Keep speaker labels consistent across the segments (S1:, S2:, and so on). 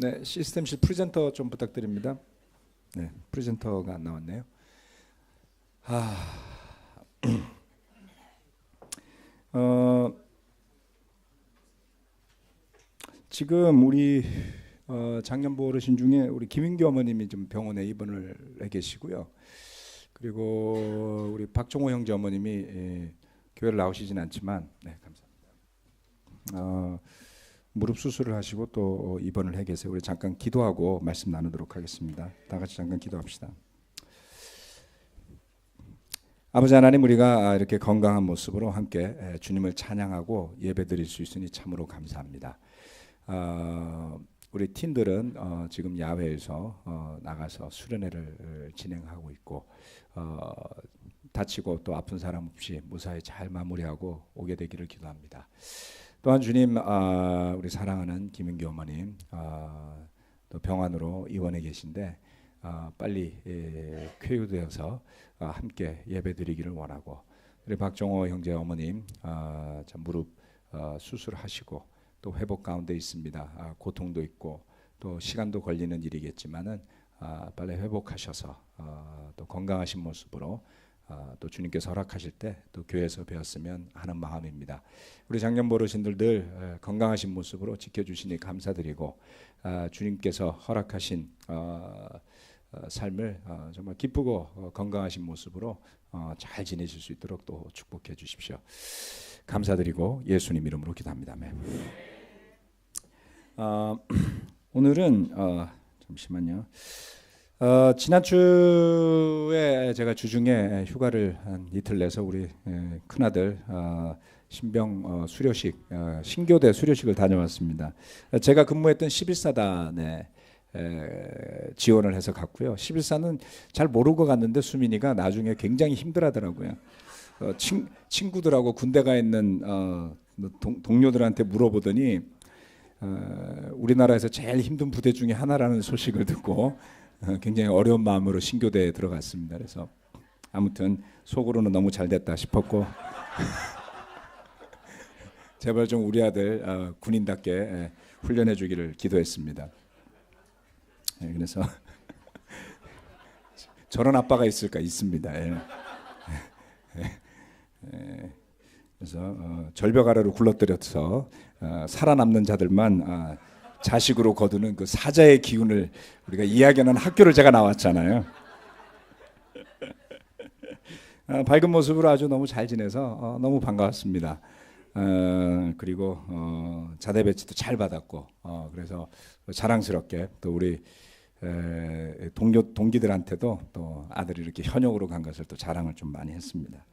S1: 네, 시스템실 프레젠터 좀 부탁드립니다. 네, 프레젠터가 안 나왔네요. 어, 지금 우리 장년부 어르신 중에 우리 김인규 어머님이 좀 병원에 입원을 해 계시고요. 그리고 우리 박종호 형제 어머님이 교회를 나오시진 않지만, 네, 감사합니다. 무릎 수술을 하시고 또 입원을 해 계세요. 우리 잠깐 기도하고 말씀 나누도록 하겠습니다. 다 같이 잠깐 기도합시다. 아버지 하나님, 우리가 이렇게 건강한 모습으로 함께 주님을 찬양하고 예배드릴 수 있으니 참으로 감사합니다. 우리 팀들은 지금 야외에서 나가서 수련회를 진행하고 있고 다치고 또 아픈 사람 없이 무사히 잘 마무리하고 오게 되기를 기도합니다. 또한 주님, 우리 사랑하는 김인규 어머님 또 병원으로 입원해 계신데 빨리 쾌유되어서 함께 예배드리기를 원하고, 우리 박종호 형제 어머님 참 무릎 수술하시고 또 회복 가운데 있습니다. 고통도 있고 또 시간도 걸리는 일이겠지만은 빨리 회복하셔서 또 건강하신 모습으로 또 주님께서 허락하실 때 또 교회에서 배웠으면 하는 마음입니다. 우리 장년부 어르신들 늘 건강하신 모습으로 지켜주시니 감사드리고 주님께서 허락하신 삶을 정말 기쁘고 건강하신 모습으로 잘 지내실 수 있도록 또 축복해 주십시오. 감사드리고 예수님 이름으로 기도합니다. 아멘. 오늘은 잠시만요. 지난 주에 제가 주중에 휴가를 한 이틀 내서 우리 큰아들 신병 수료식, 신교대 수료식을 다녀왔습니다. 제가 근무했던 11사단에 지원을 해서 갔고요. 11사는 잘 모르고 갔는데 수민이가 나중에 굉장히 힘들어하더라고요. 친구들하고 군대 가 있는 동료들한테 물어보더니 우리나라에서 제일 힘든 부대 중에 하나라는 소식을 듣고 굉장히 어려운 마음으로 신교대에 들어갔습니다. 그래서 아무튼 속으로는 너무 잘 됐다 싶었고 제발 좀 우리 아들 군인답게 훈련해 주기를 기도했습니다. 그래서 저런 아빠가 있을까? 있습니다. 그래서 절벽 아래로 굴러뜨려서 살아남는 자들만 자식으로 거두는 그 사자의 기운을 우리가 이야기하는 학교를 제가 나왔잖아요. 밝은 모습으로 아주 너무 잘 지내서 너무 반가웠습니다. 그리고 자대 배치도 잘 받았고 그래서 자랑스럽게 또 우리 동기들한테도 또 아들이 이렇게 현역으로 간 것을 또 자랑을 좀 많이 했습니다.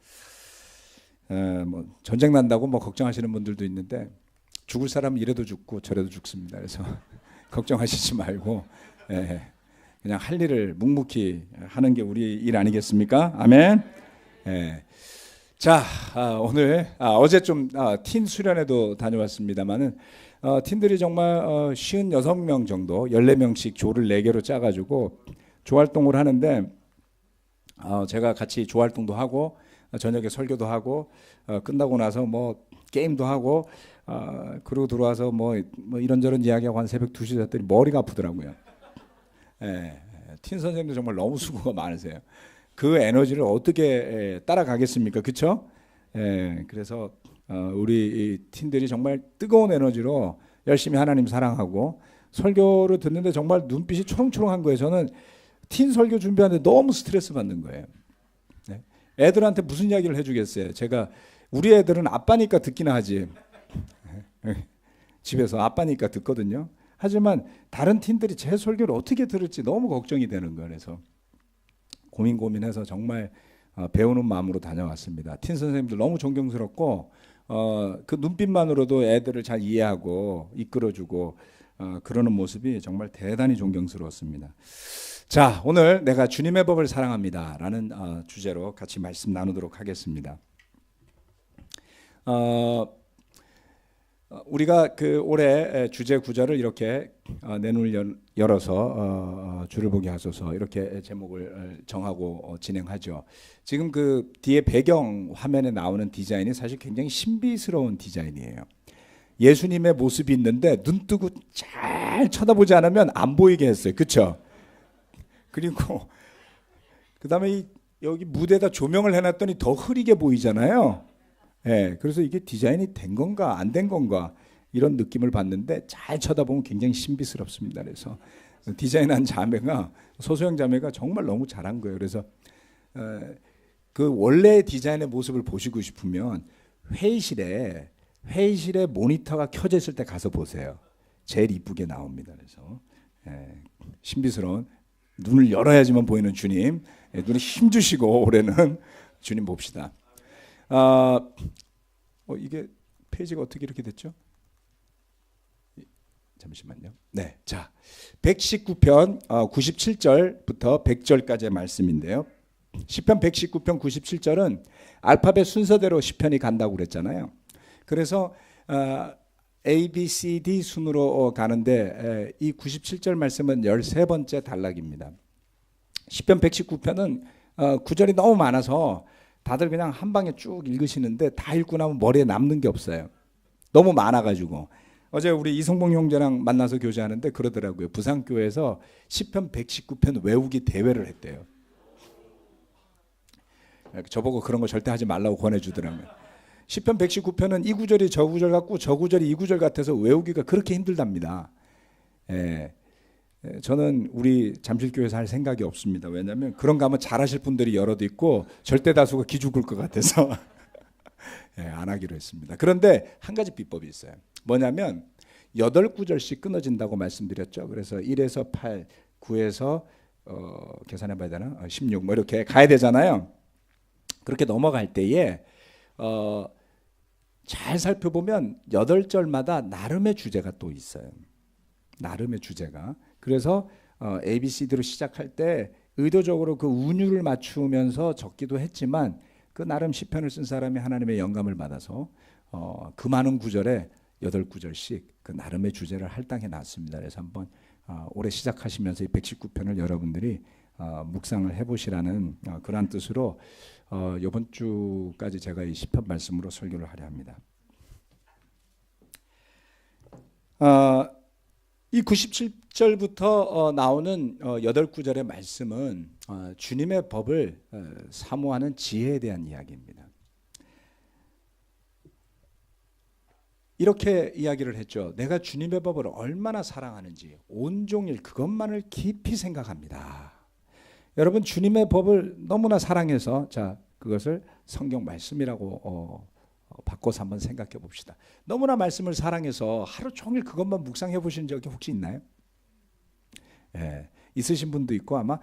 S1: 뭐 전쟁 난다고 뭐 걱정하시는 분들도 있는데 죽을 사람은 이래도 죽고 저래도 죽습니다. 그래서 걱정하시지 말고 그냥 할 일을 묵묵히 하는 게 우리 일 아니겠습니까? 아멘. 자, 오늘 어제 좀 팀 수련회도 다녀왔습니다만은 팀들이 정말 56명 정도 14명씩 조를 4개로 짜가지고 조활동을 하는데 제가 같이 조활동도 하고 저녁에 설교도 하고 끝나고 나서 뭐 게임도 하고 그리고 들어와서 뭐 이런저런 이야기하고 한 새벽 2시 됐더니 머리가 아프더라고요. 팀 선생님도 정말 너무 수고가 많으세요. 그 에너지를 어떻게 따라가겠습니까? 그렇죠? 그래서 우리 팀들이 정말 뜨거운 에너지로 열심히 하나님 사랑하고 설교를 듣는데 정말 눈빛이 초롱초롱한 거예요. 저는 팀 설교 준비하는데 너무 스트레스 받는 거예요. 애들한테 무슨 이야기를 해주겠어요? 제가 우리 애들은 아빠니까 듣기나 하지. 집에서 아빠니까 듣거든요. 하지만 다른 팀들이 제 설교를 어떻게 들을지 너무 걱정이 되는 거예요. 그래서 고민해서 정말 배우는 마음으로 다녀왔습니다. 팀 선생님들 너무 존경스럽고 그 눈빛만으로도 애들을 잘 이해하고 이끌어주고 그러는 모습이 정말 대단히 존경스러웠습니다. 자, 오늘 내가 주님의 법을 사랑합니다 라는 주제로 같이 말씀 나누도록 하겠습니다. 우리가 그 올해 주제 구절을 이렇게 내 눈을 열어서 주를 보게 하소서 이렇게 제목을 정하고 진행하죠. 지금 그 뒤에 배경 화면에 나오는 디자인이 사실 굉장히 신비스러운 디자인이에요. 예수님의 모습이 있는데 눈 뜨고 잘 잘 쳐다보지 않으면 안 보이게 했어요. 그렇죠? 그리고 그다음에 여기 무대에다 조명을 해놨더니 더 흐리게 보이잖아요. 예, 그래서 이게 디자인이 된 건가 안 된 건가 이런 느낌을 받는데 잘 쳐다보면 굉장히 신비스럽습니다. 그래서 디자인한 자매가 소소영 자매가 정말 너무 잘한 거예요. 그래서 그 원래 디자인의 모습을 보시고 싶으면 회의실에 모니터가 켜져 있을 때 가서 보세요. 제일 이쁘게 나옵니다. 그래서 신비스러운 눈을 열어야지만 보이는 주님, 눈에 힘 주시고 올해는 주님 봅시다. 이게 페이지가 어떻게 이렇게 됐죠? 잠시만요. 네, 자 119편 97절부터 100절까지의 말씀인데요. 시편 119편 97절은 알파벳 순서대로 시편이 간다고 그랬잖아요. 그래서 A, B, C, D 순으로 가는데 이 97절 말씀은 13번째 단락입니다. 시편 119편은 구절이 너무 많아서 다들 그냥 한 방에 쭉 읽으시는데 다 읽고 나면 머리에 남는 게 없어요. 너무 많아가지고. 어제 우리 이성봉 형제랑 만나서 교제하는데 그러더라고요. 부산교회에서 시편 119편 외우기 대회를 했대요. 저보고 그런 거 절대 하지 말라고 권해주더라고요. 시편 119편은 이 구절이 저 구절 같고 저 구절이 이 구절 같아서 외우기가 그렇게 힘들답니다. 저는 우리 잠실교회에서 할 생각이 없습니다. 왜냐하면 그런 거 하면 잘하실 분들이 여럿 있고 절대 다수가 기죽을 것 같아서 안 하기로 했습니다. 그런데 한 가지 비법이 있어요. 뭐냐면 8구절씩 끊어진다고 말씀드렸죠. 그래서 1에서 8, 9에서 계산해 봐야 되나? 16 뭐 이렇게 가야 되잖아요. 그렇게 넘어갈 때에 잘 살펴보면 8절마다 나름의 주제가 또 있어요. 나름의 주제가. 그래서 ABCD로 시작할 때 의도적으로 그 운율을 맞추면서 적기도 했지만 그 나름 시편을 쓴 사람이 하나님의 영감을 받아서 그 많은 구절에 8구절씩 그 나름의 주제를 할당해 놨습니다. 그래서 한번 올해 시작하시면서 이 119편을 여러분들이 묵상을 해보시라는 그런 뜻으로 이번 주까지 제가 이 시편 말씀으로 설교를 하려 합니다. 이 97절부터 나오는 8구절의 말씀은 주님의 법을 사모하는 지혜에 대한 이야기입니다. 이렇게 이야기를 했죠. 내가 주님의 법을 얼마나 사랑하는지 온종일 그것만을 깊이 생각합니다. 여러분 주님의 법을 너무나 사랑해서 자 그것을 성경 말씀이라고 바꿔서 한번 생각해 봅시다. 너무나 말씀을 사랑해서 하루 종일 그것만 묵상해 보신 적이 혹시 있나요? 있으신 분도 있고 아마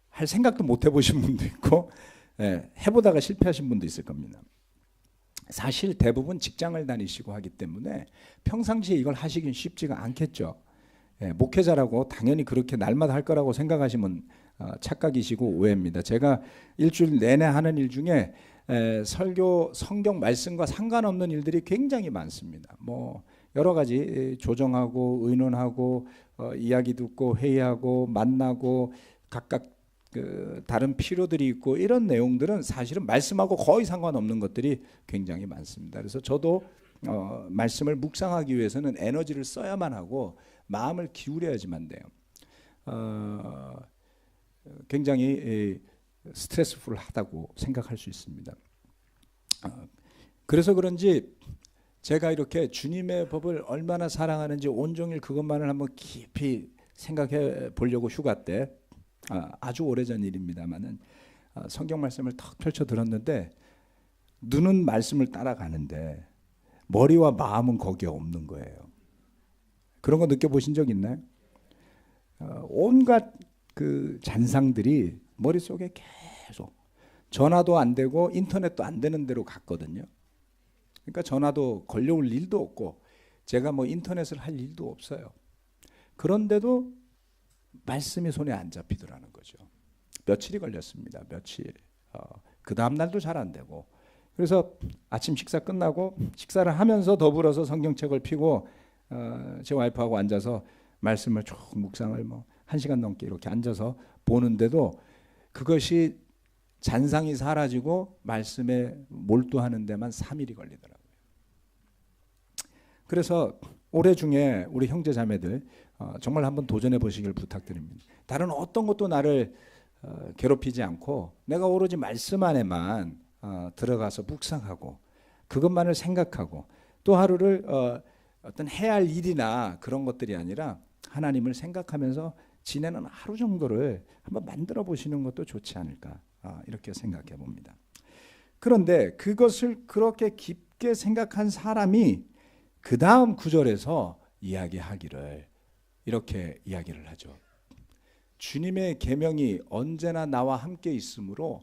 S1: 할 생각도 못 해보신 분도 있고 해보다가 실패하신 분도 있을 겁니다. 사실 대부분 직장을 다니시고 하기 때문에 평상시에 이걸 하시긴 쉽지가 않겠죠. 목회자라고 당연히 그렇게 날마다 할 거라고 생각하시면 착각이시고 오해입니다. 제가 일주일 내내 하는 일 중에 설교 성경 말씀과 상관없는 일들이 굉장히 많습니다. 뭐 여러 가지 조정하고 의논하고 이야기 듣고 회의하고 만나고 각각 그 다른 필요들이 있고 이런 내용들은 사실은 말씀하고 거의 상관없는 것들이 굉장히 많습니다. 그래서 저도 말씀을 묵상하기 위해서는 에너지를 써야만 하고 마음을 기울여야지만 돼요. 굉장히 스트레스풀하다고 생각할 수 있습니다. 그래서 그런지 제가 이렇게 주님의 법을 얼마나 사랑하는지 온종일 그것만을 한번 깊이 생각해 보려고 휴가 때 아주 오래전 일입니다만은 성경 말씀을 탁 펼쳐 들었는데 눈은 말씀을 따라가는데 머리와 마음은 거기에 없는 거예요. 그런 거 느껴보신 적 있나요? 온갖 그 잔상들이 머릿속에 계속 전화도 안 되고 인터넷도 안 되는 데로 갔거든요. 그러니까 전화도 걸려올 일도 없고 제가 뭐 인터넷을 할 일도 없어요. 그런데도 말씀이 손에 안 잡히더라는 거죠. 며칠이 걸렸습니다. 며칠. 그 다음 날도 잘 안 되고. 그래서 아침 식사 끝나고 식사를 하면서 더불어서 성경책을 펴고 제 와이프하고 앉아서 말씀을 쭉 묵상을 뭐 1시간 넘게 이렇게 앉아서 보는데도 그것이 잔상이 사라지고 말씀에 몰두하는 데만 3일이 걸리더라고요. 그래서 올해 중에 우리 형제 자매들 정말 한번 도전해 보시길 부탁드립니다. 다른 어떤 것도 나를 괴롭히지 않고 내가 오로지 말씀 안에만 들어가서 묵상하고 그것만을 생각하고 또 하루를 어떤 해야 할 일이나 그런 것들이 아니라 하나님을 생각하면서 지내는 하루 정도를 한번 만들어 보시는 것도 좋지 않을까 이렇게 생각해 봅니다. 그런데 그것을 그렇게 깊게 생각한 사람이 그 다음 구절에서 이야기하기를 이렇게 이야기를 하죠. 주님의 계명이 언제나 나와 함께 있으므로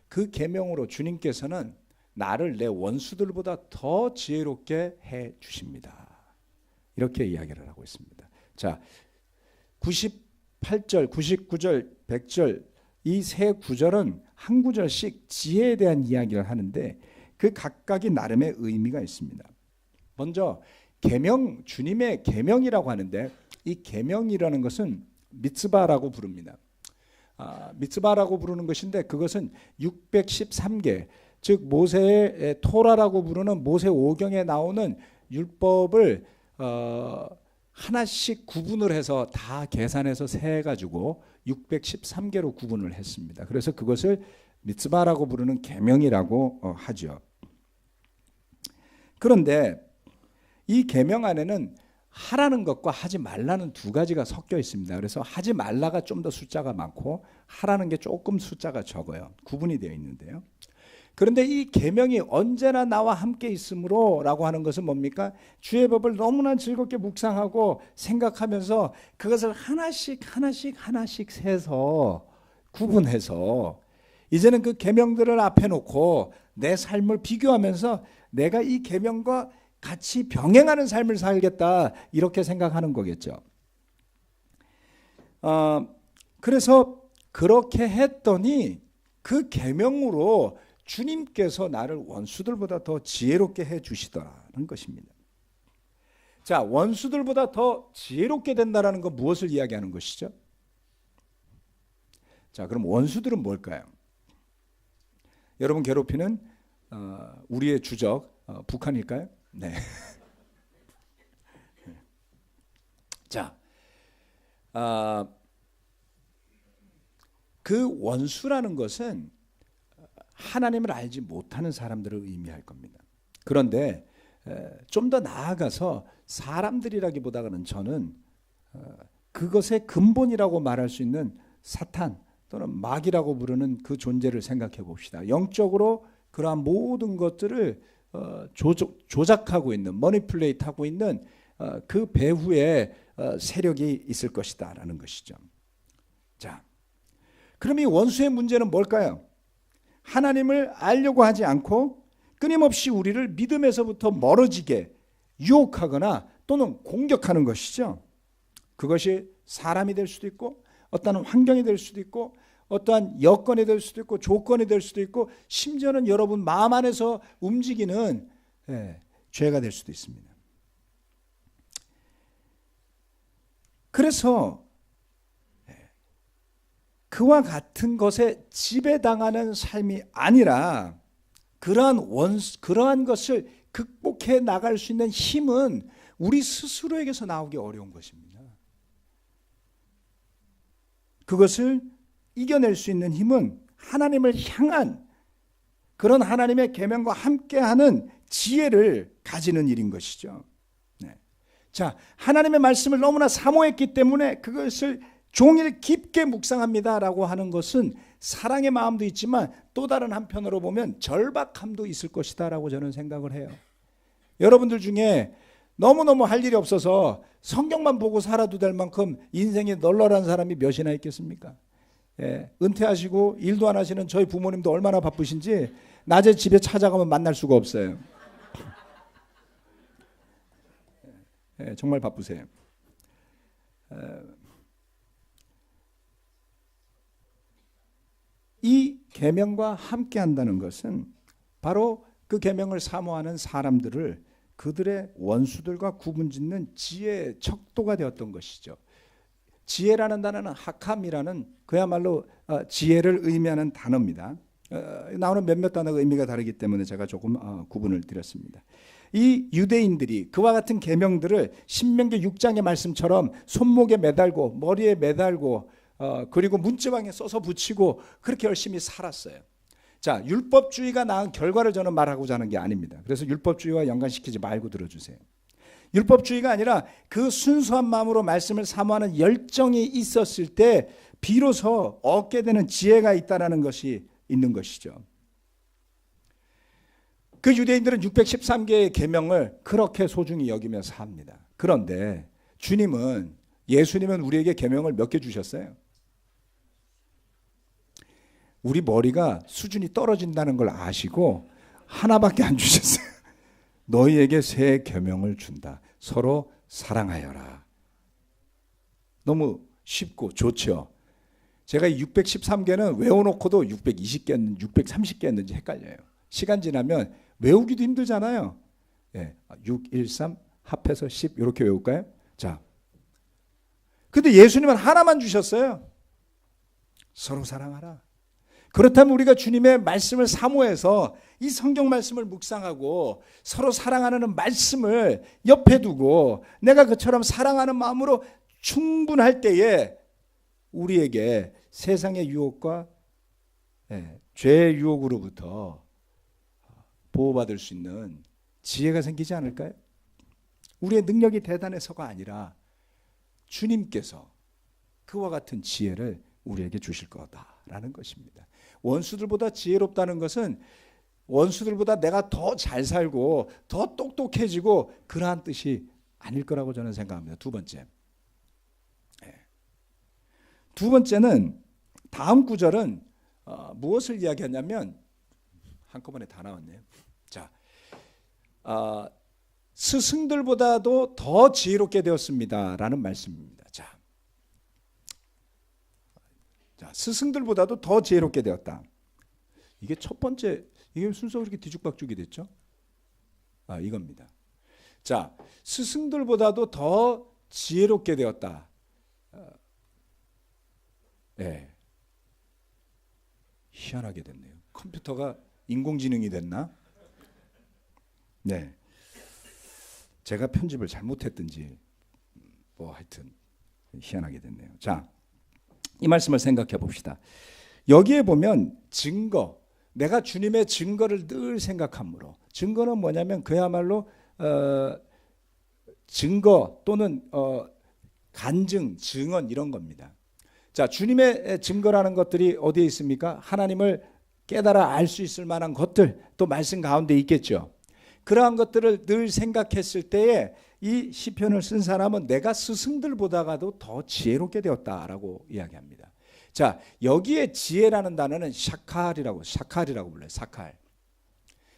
S1: 그 계명으로 주님께서는 나를 내 원수들보다 더 지혜롭게 해 주십니다. 이렇게 이야기를 하고 있습니다. 자, 98절, 99절, 100절 이 세 구절은 한 구절씩 지혜에 대한 이야기를 하는데 그 각각이 나름의 의미가 있습니다. 먼저 계명, 주님의 계명이라고 하는데 이 계명이라는 것은 미tz바라고 부릅니다. 미tz바라고 부르는 것인데 그것은 613개, 즉 모세의 토라라고 부르는 모세 오경에 나오는 율법을 하나씩 구분을 해서 다 계산해서 세가지고 613개로 구분을 했습니다. 그래서 그것을 미tz바라고 부르는 계명이라고 하죠. 그런데 이 계명 안에는 하라는 것과 하지 말라는 두 가지가 섞여 있습니다. 그래서 하지 말라가 좀 더 숫자가 많고 하라는 게 조금 숫자가 적어요. 구분이 되어 있는데요. 그런데 이 계명이 언제나 나와 함께 있으므로 라고 하는 것은 뭡니까? 주의 법을 너무나 즐겁게 묵상하고 생각하면서 그것을 하나씩 세서 구분해서 이제는 그 계명들을 앞에 놓고 내 삶을 비교하면서 내가 이 계명과 같이 병행하는 삶을 살겠다 이렇게 생각하는 거겠죠. 그래서 그렇게 했더니 그 계명으로 주님께서 나를 원수들보다 더 지혜롭게 해 주시더라는 것입니다. 자, 원수들보다 더 지혜롭게 된다라는 건 무엇을 이야기하는 것이죠? 자, 그럼 원수들은 뭘까요? 여러분 괴롭히는 우리의 주적 북한일까요? 네. 자, 그 원수라는 것은 하나님을 알지 못하는 사람들을 의미할 겁니다. 그런데 좀 더 나아가서 사람들이라기보다는 저는 그것의 근본이라고 말할 수 있는 사탄 또는 마귀라고 부르는 그 존재를 생각해 봅시다. 영적으로 그러한 모든 것들을 조작하고 있는, 머니플레이트하고 있는 그 배후에 세력이 있을 것이다 라는 것이죠. 자, 그럼 이 원수의 문제는 뭘까요? 하나님을 알려고 하지 않고 끊임없이 우리를 믿음에서부터 멀어지게 유혹하거나 또는 공격하는 것이죠. 그것이 사람이 될 수도 있고 어떠한 환경이 될 수도 있고 어떠한 여건이 될 수도 있고 조건이 될 수도 있고 심지어는 여러분 마음 안에서 움직이는 죄가 될 수도 있습니다. 그래서 그와 같은 것에 지배당하는 삶이 아니라 그러한 것을 극복해 나갈 수 있는 힘은 우리 스스로에게서 나오기 어려운 것입니다. 그것을 이겨낼 수 있는 힘은 하나님을 향한 그런 하나님의 계명과 함께하는 지혜를 가지는 일인 것이죠. 네. 자, 하나님의 말씀을 너무나 사모했기 때문에 그것을 종일 깊게 묵상합니다라고 하는 것은 사랑의 마음도 있지만 또 다른 한편으로 보면 절박함도 있을 것이다라고 저는 생각을 해요. 여러분들 중에 너무너무 할 일이 없어서 성경만 보고 살아도 될 만큼 인생에 널널한 사람이 몇이나 있겠습니까? 은퇴하시고 일도 안 하시는 저희 부모님도 얼마나 바쁘신지 낮에 집에 찾아가면 만날 수가 없어요. 정말 바쁘세요. 이 계명과 함께 한다는 것은 바로 그 계명을 사모하는 사람들을 그들의 원수들과 구분짓는 지혜의 척도가 되었던 것이죠. 지혜라는 단어는 하캄이라는 그야말로 지혜를 의미하는 단어입니다. 나오는 몇몇 단어가 의미가 다르기 때문에 제가 조금 구분을 드렸습니다. 이 유대인들이 그와 같은 계명들을 신명기 6장의 말씀처럼 손목에 매달고 머리에 매달고 그리고 문지방에 써서 붙이고 그렇게 열심히 살았어요. 자, 율법주의가 낳은 결과를 저는 말하고자 하는 게 아닙니다. 그래서 율법주의와 연관시키지 말고 들어주세요. 율법주의가 아니라 그 순수한 마음으로 말씀을 사모하는 열정이 있었을 때 비로소 얻게 되는 지혜가 있다는 것이 있는 것이죠. 그 유대인들은 613개의 계명을 그렇게 소중히 여기며 삽니다. 그런데 예수님은 우리에게 계명을 몇 개 주셨어요? 우리 머리가 수준이 떨어진다는 걸 아시고 하나밖에 안 주셨어요. 너희에게 새 계명을 준다. 서로 사랑하여라. 너무 쉽고 좋죠. 제가 613개는 외워놓고도 620개, 630개 했는지 헷갈려요. 시간 지나면 외우기도 힘들잖아요. 6, 1, 3 합해서 10 이렇게 외울까요? 자, 근데 예수님은 하나만 주셨어요. 서로 사랑하라. 그렇다면 우리가 주님의 말씀을 사모해서 이 성경 말씀을 묵상하고 서로 사랑하는 말씀을 옆에 두고 내가 그처럼 사랑하는 마음으로 충분할 때에 우리에게 세상의 유혹과 죄의 유혹으로부터 보호받을 수 있는 지혜가 생기지 않을까요? 우리의 능력이 대단해서가 아니라 주님께서 그와 같은 지혜를 우리에게 주실 거다라는 것입니다. 원수들보다 지혜롭다는 것은 원수들보다 내가 더 잘 살고 더 똑똑해지고 그러한 뜻이 아닐 거라고 저는 생각합니다. 두 번째는 다음 구절은 무엇을 이야기하냐면 한꺼번에 다 나왔네요. 자, 스승들보다도 더 지혜롭게 되었습니다라는 말씀입니다. 자, 스승들보다도 더 지혜롭게 되었다. 이게 첫 번째, 이게 순서가 그렇게 뒤죽박죽이 됐죠? 이겁니다. 자, 스승들보다도 더 지혜롭게 되었다. 희한하게 됐네요. 컴퓨터가 인공지능이 됐나? 네. 제가 편집을 잘못했든지 뭐 하여튼 희한하게 됐네요. 자, 이 말씀을 생각해 봅시다. 여기에 보면 증거, 내가 주님의 증거를 늘 생각함으로, 증거는 뭐냐면 그야말로 증거 또는 간증, 증언 이런 겁니다. 자, 주님의 증거라는 것들이 어디에 있습니까? 하나님을 깨달아 알 수 있을 만한 것들 또 말씀 가운데 있겠죠. 그러한 것들을 늘 생각했을 때에 이 시편을 쓴 사람은 내가 스승들보다도 더 지혜롭게 되었다라고 이야기합니다. 자, 여기에 지혜라는 단어는 샤칼이라고 불러요.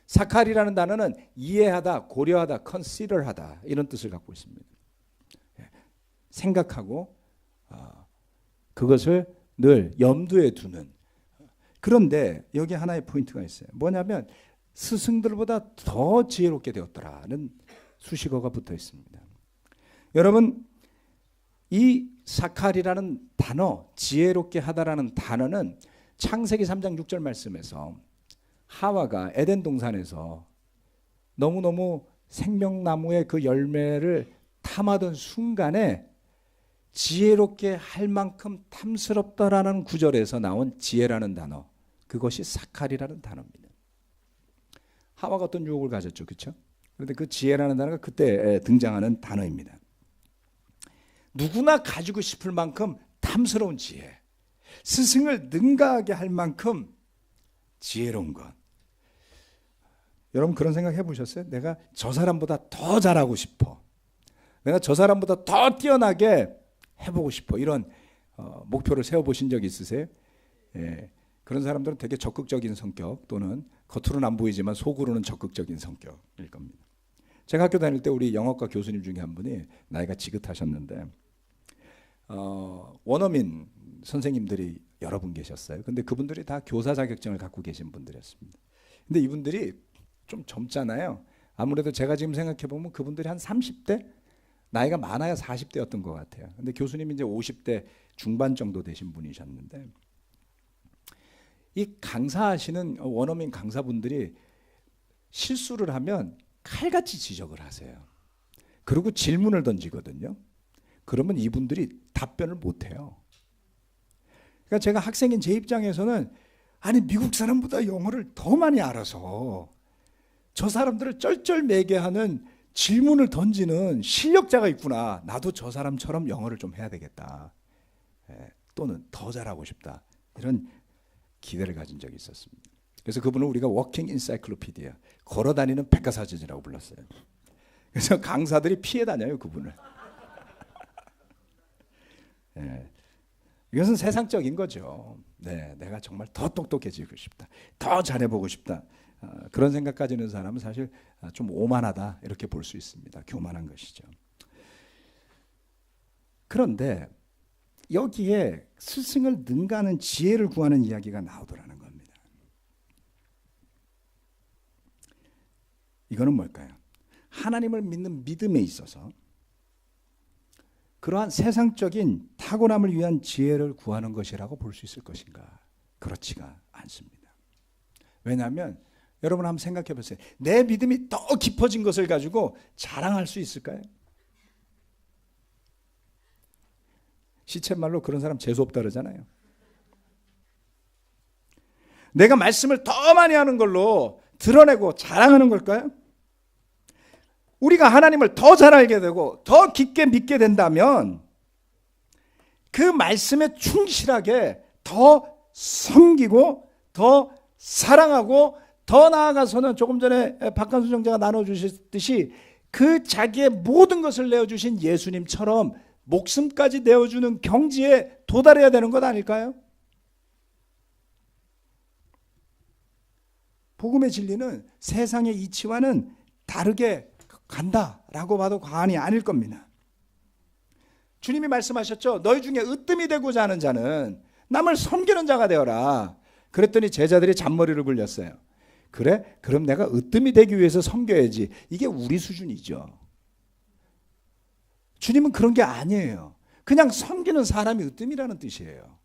S1: 사칼이라는 단어는 이해하다, 고려하다, consider하다 이런 뜻을 갖고 있습니다. 생각하고 그것을 늘 염두에 두는. 그런데 여기 하나의 포인트가 있어요. 뭐냐면 스승들보다 더 지혜롭게 되었더라는 수식어가 붙어 있습니다. 여러분, 이 사칼이라는 단어, 지혜롭게 하다라는 단어는 창세기 3장 6절 말씀에서 하와가 에덴 동산에서 너무너무 생명나무의 그 열매를 탐하던 순간에 지혜롭게 할 만큼 탐스럽다라는 구절에서 나온 지혜라는 단어, 그것이 사칼이라는 단어입니다. 하와가 어떤 유혹을 가졌죠, 그렇죠? 그런데 그 지혜라는 단어가 그때 등장하는 단어입니다. 누구나 가지고 싶을 만큼 탐스러운 지혜, 스승을 능가하게 할 만큼 지혜로운 것. 여러분 그런 생각 해보셨어요? 내가 저 사람보다 더 잘하고 싶어, 내가 저 사람보다 더 뛰어나게 해보고 싶어, 이런 목표를 세워보신 적 있으세요? 그런 사람들은 되게 적극적인 성격, 또는 겉으로는 안 보이지만 속으로는 적극적인 성격일 겁니다. 제가 학교 다닐 때 우리 영어과 교수님 중에 한 분이 나이가 지긋하셨는데 원어민 선생님들이 여러 분 계셨어요. 근데 그분들이 다 교사 자격증을 갖고 계신 분들이었습니다. 근데 이분들이 좀 젊잖아요. 아무래도 제가 지금 생각해 보면 그분들이 한 30대, 나이가 많아야 40대였던 것 같아요. 근데 교수님이 이제 50대 중반 정도 되신 분이셨는데, 이 강사하시는 원어민 강사분들이 실수를 하면 칼같이 지적을 하세요. 그리고 질문을 던지거든요. 그러면 이분들이 답변을 못해요. 그러니까 제가 학생인 제 입장에서는 아니 미국 사람보다 영어를 더 많이 알아서 저 사람들을 쩔쩔매게 하는 질문을 던지는 실력자가 있구나. 나도 저 사람처럼 영어를 좀 해야 되겠다. 또는 더 잘하고 싶다. 이런 기대를 가진 적이 있었습니다. 그래서 그분을 우리가 워킹 인사이클로피디아, 걸어다니는 백과사전이라고 불렀어요. 그래서 강사들이 피해 다녀요, 그분을. 이것은 세상적인 거죠. 네, 내가 정말 더 똑똑해지고 싶다. 더 잘해보고 싶다. 그런 생각 가지는 사람은 사실 좀 오만하다 이렇게 볼 수 있습니다. 교만한 것이죠. 그런데 여기에 스승을 능가하는 지혜를 구하는 이야기가 나오더라는 겁니다. 이거는 뭘까요? 하나님을 믿는 믿음에 있어서 그러한 세상적인 타고남을 위한 지혜를 구하는 것이라고 볼 수 있을 것인가? 그렇지가 않습니다. 왜냐하면 여러분 한번 생각해 보세요. 내 믿음이 더 깊어진 것을 가지고 자랑할 수 있을까요? 시쳇말로 그런 사람 재수없다 그러잖아요. 내가 말씀을 더 많이 하는 걸로 드러내고 자랑하는 걸까요? 우리가 하나님을 더 잘 알게 되고 더 깊게 믿게 된다면 그 말씀에 충실하게 더 섬기고 더 사랑하고 더 나아가서는 조금 전에 박한수 정자가 나눠주셨듯이 그 자기의 모든 것을 내어주신 예수님처럼 목숨까지 내어주는 경지에 도달해야 되는 것 아닐까요? 복음의 진리는 세상의 이치와는 다르게 간다라고 봐도 과언이 아닐 겁니다. 주님이 말씀하셨죠. 너희 중에 으뜸이 되고자 하는 자는 남을 섬기는 자가 되어라. 그랬더니 제자들이 잔머리를 굴렸어요. 그래? 그럼 내가 으뜸이 되기 위해서 섬겨야지. 이게 우리 수준이죠. 주님은 그런 게 아니에요. 그냥 섬기는 사람이 으뜸이라는 뜻이에요.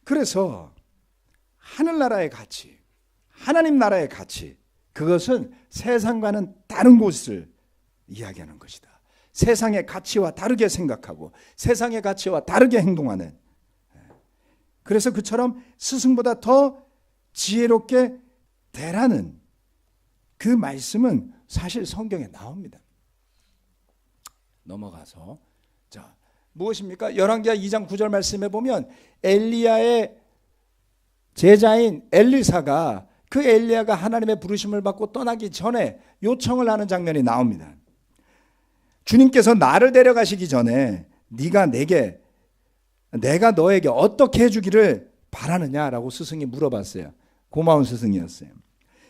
S1: 그래서 하늘나라의 가치, 하나님 나라의 가치, 그것은 세상과는 다른 곳을 이야기하는 것이다. 세상의 가치와 다르게 생각하고 세상의 가치와 다르게 행동하는, 그래서 그처럼 스승보다 더 지혜롭게 되라는 그 말씀은 사실 성경에 나옵니다. 넘어가서 자, 무엇입니까? 열왕기하 2장 9절 말씀에 보면 엘리야의 제자인 엘리사가 그 엘리야가 하나님의 부르심을 받고 떠나기 전에 요청을 하는 장면이 나옵니다. 주님께서 나를 데려가시기 전에 네가 내가 너에게 어떻게 해주기를 바라느냐라고 스승이 물어봤어요. 고마운 스승이었어요.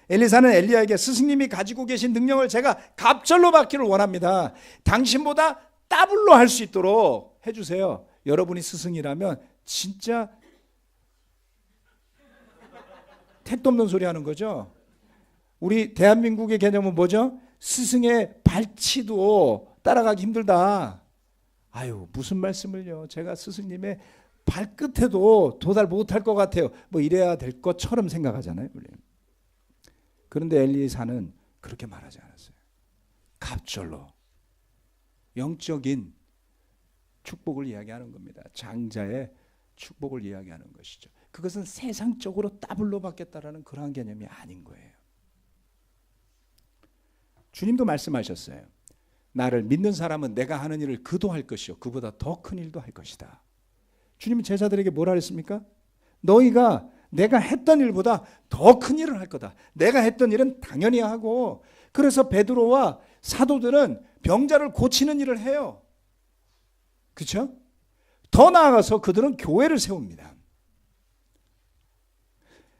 S1: 엘리사는 엘리야에게 스승님이 가지고 계신 능력을 제가 갑절로 받기를 원합니다. 당신보다 더블로 할 수 있도록 해주세요. 여러분이 스승이라면 진짜 택도 없는 소리 하는 거죠. 우리 대한민국의 개념은 뭐죠? 스승의 발치도 따라가기 힘들다. 아유, 무슨 말씀을요. 제가 스승님의 발끝에도 도달 못할 것 같아요. 뭐 이래야 될 것처럼 생각하잖아요. 우리는. 그런데 엘리사는 그렇게 말하지 않았어요. 갑절로 영적인 축복을 이야기하는 겁니다. 장자의 축복을 이야기하는 것이죠. 그것은 세상적으로 더블로 받겠다라는 그러한 개념이 아닌 거예요. 주님도 말씀하셨어요. 나를 믿는 사람은 내가 하는 일을 그도 할 것이요 그보다 더 큰 일도 할 것이다. 주님은 제자들에게 뭐라 했습니까? 너희가 내가 했던 일보다 더 큰 일을 할 거다. 내가 했던 일은 당연히 하고, 그래서 베드로와 사도들은 병자를 고치는 일을 해요. 그렇죠? 더 나아가서 그들은 교회를 세웁니다.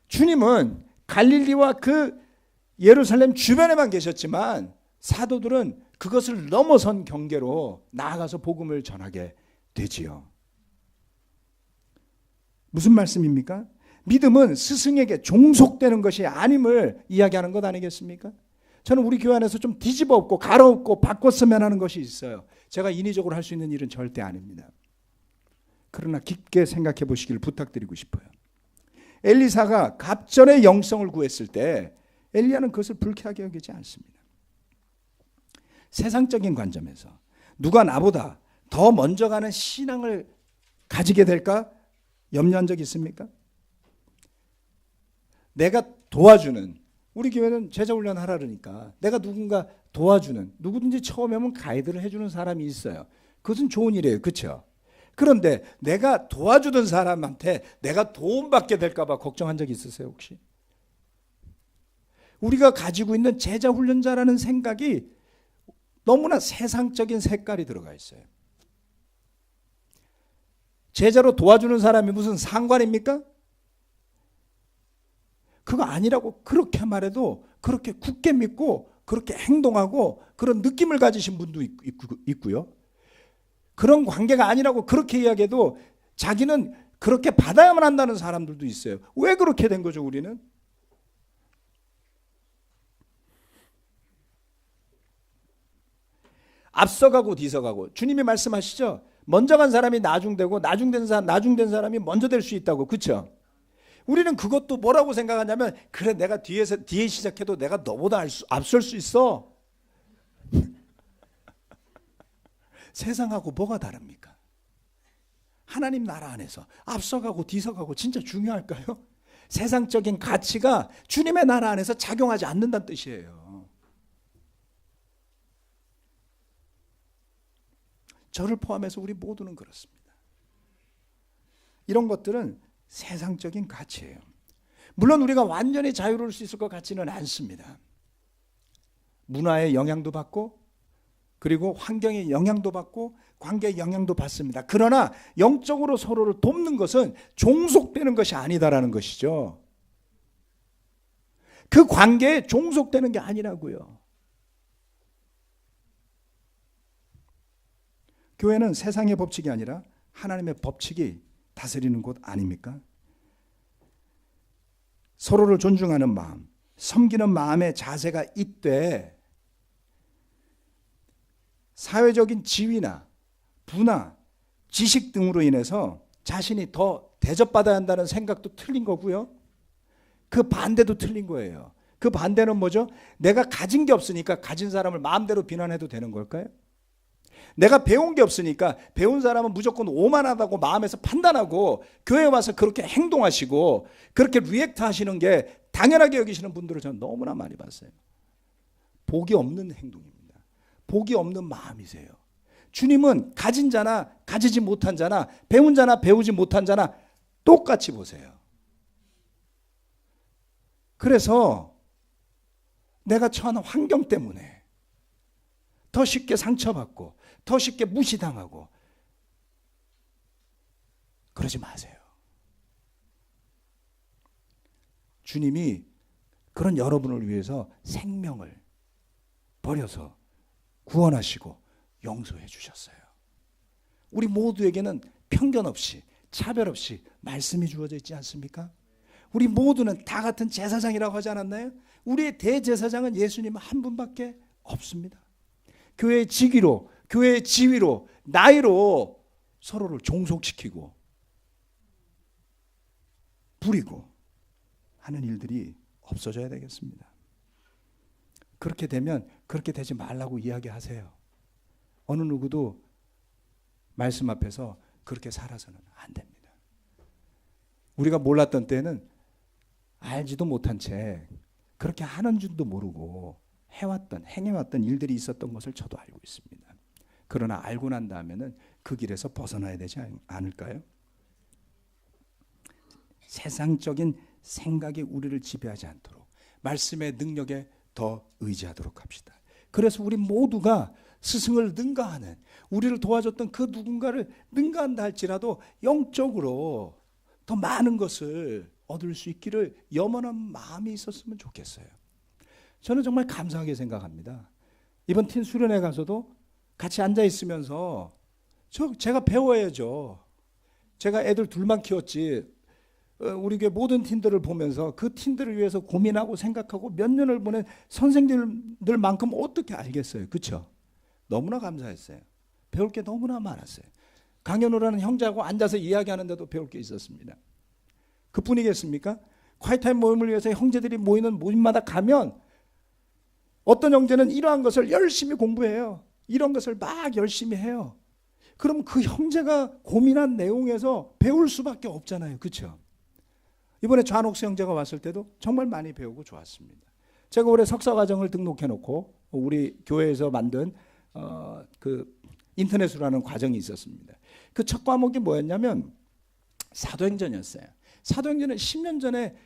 S1: 주님은 갈릴리와 그 예루살렘 주변에만 계셨지만 사도들은 그것을 넘어선 경계로 나아가서 복음을 전하게 되지요. 무슨 말씀입니까? 믿음은 스승에게 종속되는 것이 아님을 이야기하는 것 아니겠습니까? 저는 우리 교회 안에서 좀 뒤집어 엎고 갈아엎고 바꿨으면 하는 것이 있어요. 제가 인위적으로 할 수 있는 일은 절대 아닙니다. 그러나 깊게 생각해 보시길 부탁드리고 싶어요. 엘리사가 갑절의 영성을 구했을 때 엘리야는 그것을 불쾌하게 여기지 않습니다. 세상적인 관점에서 누가 나보다 더 먼저 가는 신앙을 가지게 될까 염려한 적 있습니까? 내가 도와주는, 우리 교회는 제자훈련 하라 그러니까 내가 누군가 도와주는, 누구든지 처음에 오면 가이드를 해주는 사람이 있어요. 그것은 좋은 일이에요. 그렇죠? 그런데 내가 도와주던 사람한테 내가 도움받게 될까 봐 걱정한 적 있으세요 혹시? 우리가 가지고 있는 제자훈련자라는 생각이 너무나 세상적인 색깔이 들어가 있어요. 제자로 도와주는 사람이 무슨 상관입니까? 그거 아니라고 그렇게 말해도 그렇게 굳게 믿고 그렇게 행동하고 그런 느낌을 가지신 분도 있고요. 그런 관계가 아니라고 그렇게 이야기해도 자기는 그렇게 받아야만 한다는 사람들도 있어요. 왜 그렇게 된 거죠, 우리는? 앞서가고 뒤서가고. 주님이 말씀하시죠. 먼저 간 사람이 나중되고 나중된 사람이 먼저 될 수 있다고. 그렇죠? 우리는 그것도 뭐라고 생각하냐면, 그래 내가 뒤에 시작해도 내가 너보다 앞설 수 있어. 세상하고 뭐가 다릅니까? 하나님 나라 안에서 앞서가고 뒤서가고 진짜 중요할까요? 세상적인 가치가 주님의 나라 안에서 작용하지 않는다는 뜻이에요. 저를 포함해서 우리 모두는 그렇습니다. 이런 것들은 세상적인 가치예요. 물론 우리가 완전히 자유로울 수 있을 것 같지는 않습니다. 문화의 영향도 받고 그리고 환경의 영향도 받고 관계의 영향도 받습니다. 그러나 영적으로 서로를 돕는 것은 종속되는 것이 아니다라는 것이죠. 그 관계에 종속되는 게 아니라고요. 교회는 세상의 법칙이 아니라 하나님의 법칙이 다스리는 곳 아닙니까? 서로를 존중하는 마음, 섬기는 마음의 자세가 있되 사회적인 지위나 부나 지식 등으로 인해서 자신이 더 대접받아야 한다는 생각도 틀린 거고요. 그 반대도 틀린 거예요. 그 반대는 뭐죠? 내가 가진 게 없으니까 가진 사람을 마음대로 비난해도 되는 걸까요? 내가 배운 게 없으니까 배운 사람은 무조건 오만하다고 마음에서 판단하고 교회에 와서 그렇게 행동하시고 그렇게 리액트 하시는 게 당연하게 여기시는 분들을 저는 너무나 많이 봤어요. 복이 없는 행동입니다. 복이 없는 마음이세요. 주님은 가진 자나 가지지 못한 자나 배운 자나 배우지 못한 자나 똑같이 보세요. 그래서 내가 처한 환경 때문에 더 쉽게 상처받고 더 쉽게 무시당하고 그러지 마세요. 주님이 그런 여러분을 위해서 생명을 버려서 구원하시고 용서해 주셨어요. 우리 모두에게는 편견 없이 차별 없이 말씀이 주어져 있지 않습니까? 우리 모두는 다 같은 제사장이라고 하지 않았나요? 우리의 대제사장은 예수님 한 분밖에 없습니다. 교회의 직위로, 교회의 지위로, 나이로 서로를 종속시키고 부리고 하는 일들이 없어져야 되겠습니다. 그렇게 되면 그렇게 되지 말라고 이야기하세요. 어느 누구도 말씀 앞에서 그렇게 살아서는 안 됩니다. 우리가 몰랐던 때는 알지도 못한 채 그렇게 하는 줄도 모르고 행해왔던 일들이 있었던 것을 저도 알고 있습니다. 그러나 알고 난 다음에는 그 길에서 벗어나야 되지 않을까요? 세상적인 생각이 우리를 지배하지 않도록 말씀의 능력에 더 의지하도록 합시다. 그래서 우리 모두가 스승을 능가하는, 우리를 도와줬던 그 누군가를 능가한다 할지라도 영적으로 더 많은 것을 얻을 수 있기를 염원한 마음이 있었으면 좋겠어요. 저는 정말 감사하게 생각합니다. 이번 팀 수련회 가서도 같이 앉아 있으면서 제가 배워야죠. 제가 애들 둘만 키웠지 우리 교회 모든 팀들을 보면서 그 팀들을 위해서 고민하고 생각하고 몇 년을 보낸 선생님들만큼 어떻게 알겠어요. 그렇죠? 너무나 감사했어요. 배울 게 너무나 많았어요. 강현우라는 형제하고 앉아서 이야기하는데도 배울 게 있었습니다. 그뿐이겠습니까? 콰이타임 모임을 위해서 형제들이 모이는 모임마다 가면 어떤 형제는 이러한 것을 열심히 공부해요. 이런 것을 막 열심히 해요. 그럼 그 형제가 고민한 내용에서 배울 수밖에 없잖아요. 그렇죠? 이번에 좌녹스 형제가 왔을 때도 정말 많이 배우고 좋았습니다. 제가 올해 석사과정을 등록해놓고 우리 교회에서 만든 그 인터넷으로 하는 과정이 있었습니다. 그 첫 과목이 뭐였냐면 사도행전이었어요. 사도행전은 10년 전에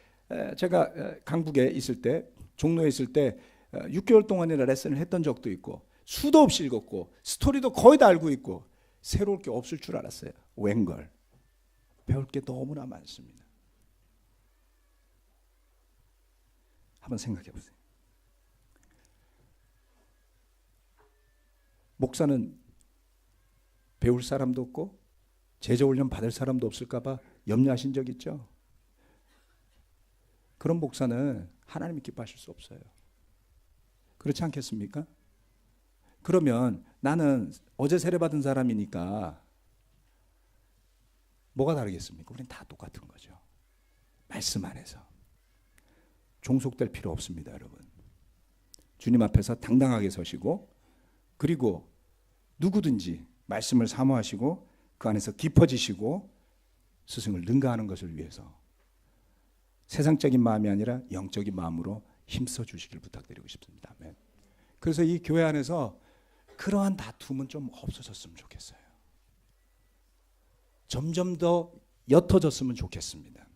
S1: 제가 강북에 있을 때, 종로에 있을 때 6개월 동안이나 레슨을 했던 적도 있고 수도 없이 읽었고 스토리도 거의 다 알고 있고 새로울 게 없을 줄 알았어요. 웬걸. 배울 게 너무나 많습니다. 한번 생각해 보세요. 목사는 배울 사람도 없고 제자훈련 받을 사람도 없을까 봐 염려하신 적 있죠? 그런 목사는 하나님이 기뻐하실 수 없어요. 그렇지 않겠습니까? 그러면 나는 어제 세례받은 사람이니까 뭐가 다르겠습니까? 우리는 다 똑같은 거죠. 말씀 안에서. 종속될 필요 없습니다, 여러분. 주님 앞에서 당당하게 서시고 그리고 누구든지 말씀을 사모하시고 그 안에서 깊어지시고 스승을 능가하는 것을 위해서 세상적인 마음이 아니라 영적인 마음으로 힘써 주시길 부탁드리고 싶습니다. 아멘. 그래서 이 교회 안에서 그러한 다툼은 좀 없어졌으면 좋겠어요. 점점 더 옅어졌으면 좋겠습니다.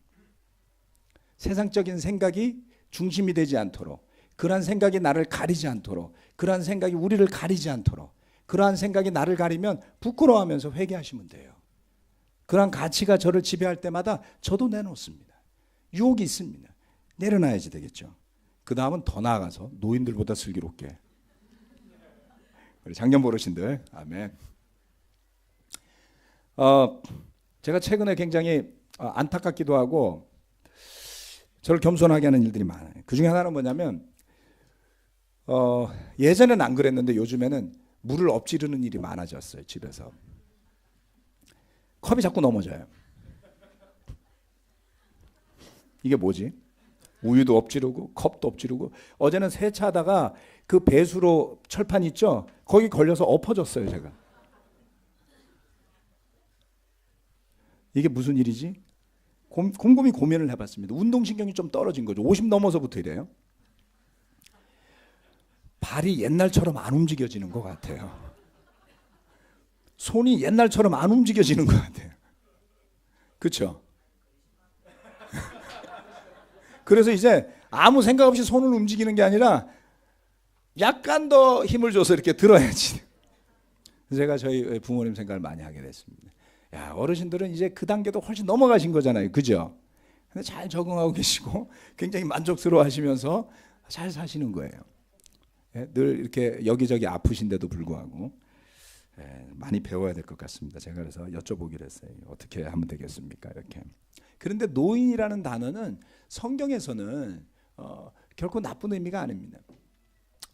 S1: 세상적인 생각이 중심이 되지 않도록, 그러한 생각이 나를 가리지 않도록, 그러한 생각이 우리를 가리지 않도록, 그러한 생각이 나를 가리면 부끄러워하면서 회개하시면 돼요. 그러한 가치가 저를 지배할 때마다 저도 내놓습니다. 유혹이 있습니다. 내려놔야지 되겠죠. 그 다음은 더 나아가서 노인들보다 슬기롭게. 우리 장년 버르신들, 아멘. 제가 최근에 굉장히 안타깝기도 하고 저를 겸손하게 하는 일들이 많아요. 그 중에 하나는 뭐냐면 예전에는 안 그랬는데 요즘에는 물을 엎지르는 일이 많아졌어요. 집에서. 컵이 자꾸 넘어져요. 이게 뭐지? 우유도 엎지르고 컵도 엎지르고. 어제는 세차하다가 그 배수로 철판 있죠? 거기 걸려서 엎어졌어요. 제가. 이게 무슨 일이지? 곰곰이 고민을 해봤습니다. 운동신경이 좀 떨어진 거죠. 50 넘어서부터 이래요. 발이 옛날처럼 안 움직여지는 것 같아요. 손이 옛날처럼 안 움직여지는 것 같아요. 그렇죠? 그래서 이제 아무 생각 없이 손을 움직이는 게 아니라 약간 더 힘을 줘서 이렇게 들어야지. 제가 저희 부모님 생각을 많이 하게 됐습니다. 야, 어르신들은 이제 그 단계도 훨씬 넘어가신 거잖아요. 그죠? 근데 잘 적응하고 계시고 굉장히 만족스러워 하시면서 잘 사시는 거예요. 늘 이렇게 여기저기 아프신데도 불구하고 많이 배워야 될 것 같습니다. 제가 그래서 여쭤보기로 했어요. 어떻게 하면 되겠습니까? 이렇게. 그런데 노인이라는 단어는 성경에서는 결코 나쁜 의미가 아닙니다.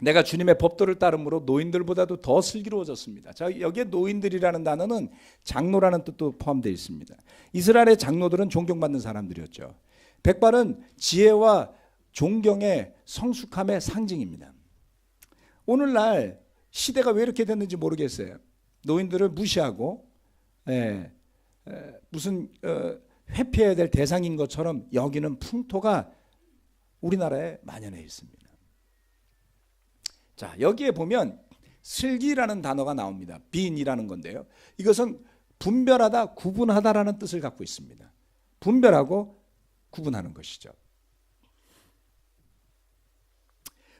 S1: 내가 주님의 법도를 따름으로 노인들보다도 더 슬기로워졌습니다. 자, 여기에 노인들이라는 단어는 장로라는 뜻도 포함되어 있습니다. 이스라엘의 장로들은 존경받는 사람들이었죠. 백발은 지혜와 존경의 성숙함의 상징입니다. 오늘날 시대가 왜 이렇게 됐는지 모르겠어요. 노인들을 무시하고 무슨 회피해야 될 대상인 것처럼 여기는 풍토가 우리나라에 만연해 있습니다. 자, 여기에 보면 슬기라는 단어가 나옵니다. 빈이라는 건데요. 이것은 분별하다, 구분하다라는 뜻을 갖고 있습니다. 분별하고 구분하는 것이죠.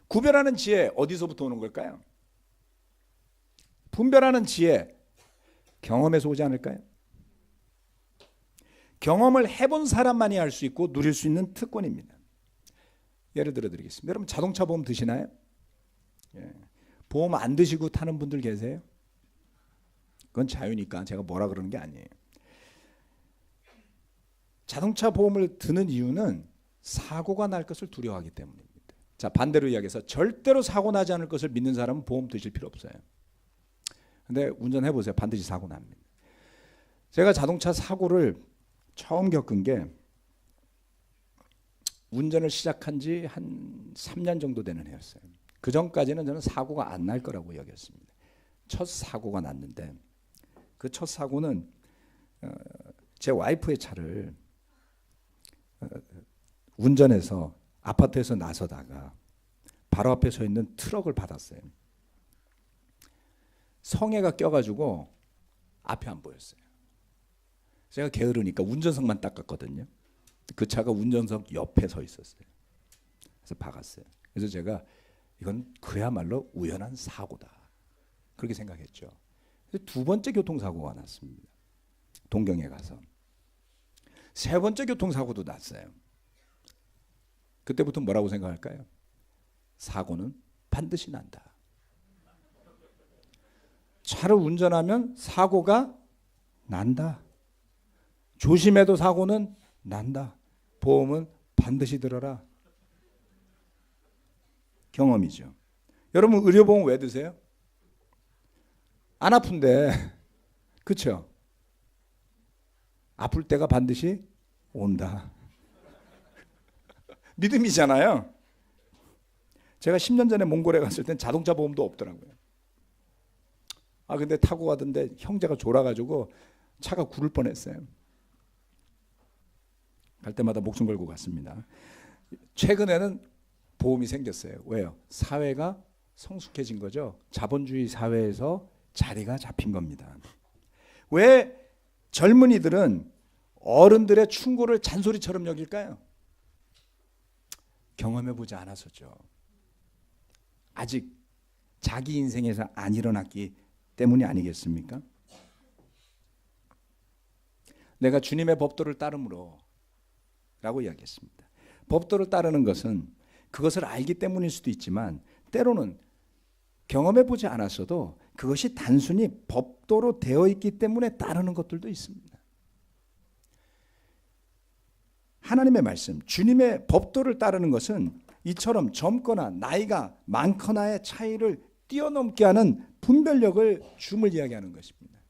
S1: 구별하는 지혜 어디서부터 오는 걸까요? 분별하는 지혜 경험에서 오지 않을까요? 경험을 해본 사람만이 알 수 있고 누릴 수 있는 특권입니다. 예를 들어 드리겠습니다. 여러분 자동차 보험 드시나요? 예. 보험 안 드시고 타는 분들 계세요? 그건 자유니까 제가 뭐라 그러는 게 아니에요. 자동차 보험을 드는 이유는 사고가 날 것을 두려워하기 때문입니다. 자, 반대로 이야기해서 절대로 사고 나지 않을 것을 믿는 사람은 보험 드실 필요 없어요. 근데 운전해 보세요. 반드시 사고 납니다. 제가 자동차 사고를 처음 겪은 게 운전을 시작한 지 한 3년 정도 되는 해였어요. 그 전까지는 저는 사고가 안 날 거라고 여겼습니다. 첫 사고가 났는데 그 첫 사고는 제 와이프의 차를 운전해서 아파트에서 나서다가 바로 앞에 서 있는 트럭을 받았어요. 성에가 껴가지고 앞이 안 보였어요. 제가 게으르니까 운전석만 닦았거든요. 그 차가 운전석 옆에 서 있었어요. 그래서 박았어요. 그래서 제가 이건 그야말로 우연한 사고다, 그렇게 생각했죠. 그래서 두 번째 교통사고가 났습니다. 동경에 가서. 세 번째 교통사고도 났어요. 그때부터 뭐라고 생각할까요? 사고는 반드시 난다. 차를 운전하면 사고가 난다. 조심해도 사고는 난다. 보험은 반드시 들어라. 경험이죠. 여러분 의료보험 왜 드세요? 안 아픈데. 그렇죠? 아플 때가 반드시 온다. 믿음이잖아요. 제가 10년 전에 몽골에 갔을 땐 자동차 보험도 없더라고요. 근데 타고 가던데 형제가 졸아가지고 차가 굴을 뻔했어요. 갈 때마다 목숨 걸고 갔습니다. 최근에는 보험이 생겼어요. 왜요? 사회가 성숙해진 거죠. 자본주의 사회에서 자리가 잡힌 겁니다. 왜 젊은이들은 어른들의 충고를 잔소리처럼 여길까요? 경험해보지 않았었죠. 아직 자기 인생에서 안 일어났기 때문이 아니겠습니까? 내가 주님의 법도를 따름으로 라고 이야기했습니다. 법도를 따르는 것은 그것을 알기 때문일 수도 있지만 때로는 경험해보지 않았어도 그것이 단순히 법도로 되어 있기 때문에 따르는 것들도 있습니다. 하나님의 말씀, 주님의 법도를 따르는 것은 이처럼 젊거나 나이가 많거나의 차이를 뛰어넘게 하는 분별력을 줌을 이야기하는 것입니다.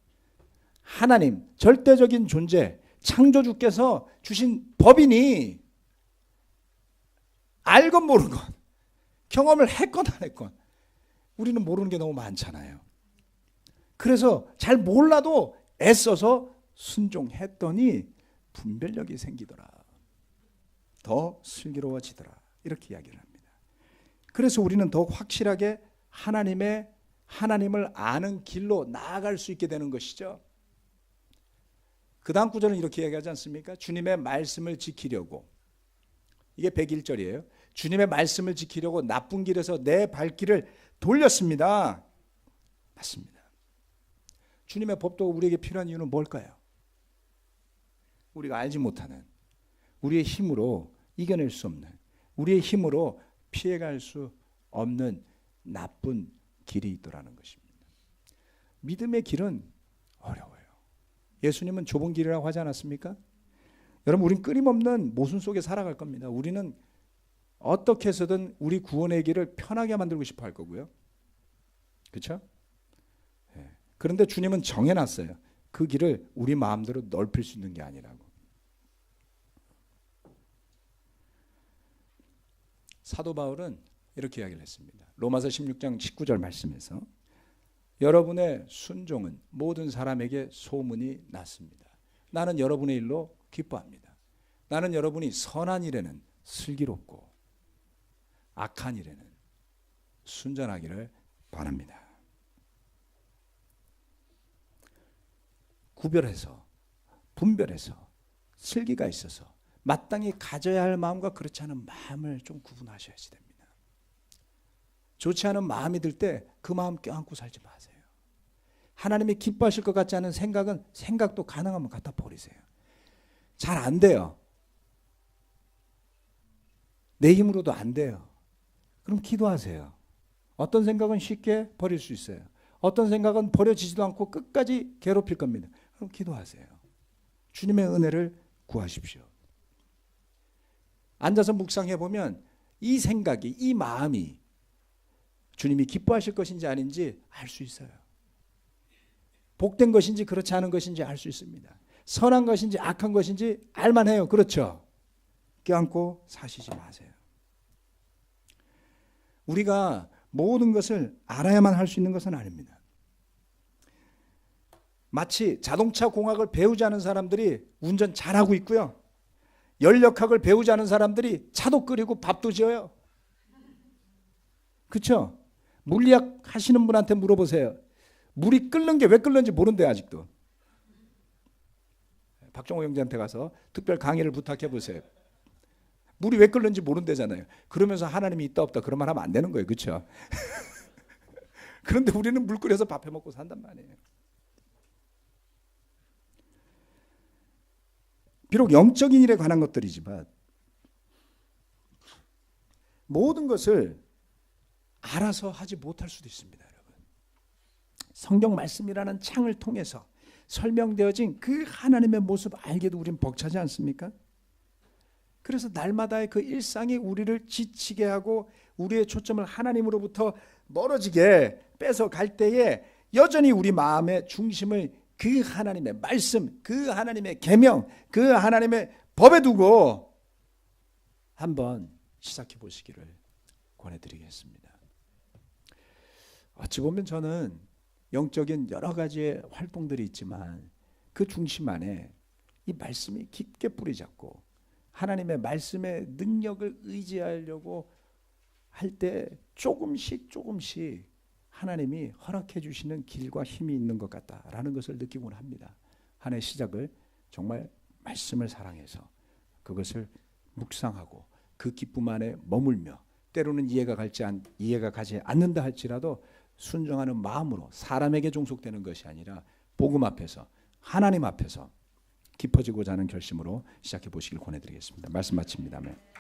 S1: 하나님, 절대적인 존재, 창조주께서 주신 법이니 알건 모르건, 경험을 했건 안 했건 우리는 모르는 게 너무 많잖아요. 그래서 잘 몰라도 애써서 순종했더니 분별력이 생기더라. 더 슬기로워지더라. 이렇게 이야기를 합니다. 그래서 우리는 더욱 확실하게 하나님을 아는 길로 나아갈 수 있게 되는 것이죠. 그 다음 구절은 이렇게 이야기하지 않습니까? 주님의 말씀을 지키려고, 이게 101절이에요. 주님의 말씀을 지키려고 나쁜 길에서 내 발길을 돌렸습니다. 맞습니다. 주님의 법도가 우리에게 필요한 이유는 뭘까요? 우리가 알지 못하는, 우리의 힘으로 이겨낼 수 없는, 우리의 힘으로 피해갈 수 없는 나쁜 길이 있더라는 것입니다. 믿음의 길은 어려워요. 예수님은 좁은 길이라고 하지 않았습니까? 여러분, 우린 끊임없는 모순 속에 살아갈 겁니다. 우리는 어떻게 해서든 우리 구원의 길을 편하게 만들고 싶어 할 거고요. 그렇죠? 네. 그런데 주님은 정해놨어요. 그 길을 우리 마음대로 넓힐 수 있는 게 아니라고. 사도 바울은 이렇게 이야기를 했습니다. 로마서 16장 19절 말씀에서 여러분의 순종은 모든 사람에게 소문이 났습니다. 나는 여러분의 일로 기뻐합니다. 나는 여러분이 선한 일에는 슬기롭고 악한 일에는 순전하기를 바랍니다. 구별해서 분별해서 슬기가 있어서 마땅히 가져야 할 마음과 그렇지 않은 마음을 좀 구분하셔야지 됩니다. 좋지 않은 마음이 들 때 그 마음 껴안고 살지 마세요. 하나님이 기뻐하실 것 같지 않은 생각은 생각도 가능하면 갖다 버리세요. 잘 안 돼요. 내 힘으로도 안 돼요. 그럼 기도하세요. 어떤 생각은 쉽게 버릴 수 있어요. 어떤 생각은 버려지지도 않고 끝까지 괴롭힐 겁니다. 그럼 기도하세요. 주님의 은혜를 구하십시오. 앉아서 묵상해 보면 이 생각이, 이 마음이 주님이 기뻐하실 것인지 아닌지 알 수 있어요. 복된 것인지 그렇지 않은 것인지 알 수 있습니다. 선한 것인지 악한 것인지 알만해요. 그렇죠? 껴안고 사시지 마세요. 우리가 모든 것을 알아야만 할 수 있는 것은 아닙니다. 마치 자동차 공학을 배우지 않은 사람들이 운전 잘하고 있고요. 연력학을 배우지 않은 사람들이 차도 끓이고 밥도 지어요. 그렇죠? 물리학 하시는 분한테 물어보세요. 물이 끓는 게 왜 끓는지 모른대요. 아직도. 박정호 형제한테 가서 특별 강의를 부탁해 보세요. 물이 왜 끓는지 모른대잖아요. 그러면서 하나님이 있다 없다 그런 말 하면 안 되는 거예요. 그렇죠? 그런데 우리는 물 끓여서 밥 해먹고 산단 말이에요. 비록 영적인 일에 관한 것들이지만 모든 것을 알아서 하지 못할 수도 있습니다. 여러분. 성경 말씀이라는 창을 통해서 설명되어진 그 하나님의 모습 알게도 우린 벅차지 않습니까? 그래서 날마다의 그 일상이 우리를 지치게 하고 우리의 초점을 하나님으로부터 멀어지게 뺏어갈 때에 여전히 우리 마음의 중심을 그 하나님의 말씀, 그 하나님의 계명, 그 하나님의 법에 두고 한번 시작해 보시기를 권해드리겠습니다. 어찌 보면 저는 영적인 여러 가지의 활동들이 있지만 그 중심 안에 이 말씀이 깊게 뿌리 잡고 하나님의 말씀의 능력을 의지하려고 할 때 조금씩 하나님이 허락해 주시는 길과 힘이 있는 것 같다라는 것을 느끼곤 합니다. 한 해 시작을 정말 말씀을 사랑해서 그것을 묵상하고 그 기쁨 안에 머물며 때로는 이해가 가지 않는다 할지라도 순종하는 마음으로 사람에게 종속되는 것이 아니라 복음 앞에서 하나님 앞에서 깊어지고자 하는 결심으로 시작해 보시길 권해드리겠습니다. 말씀 마칩니다. 아멘.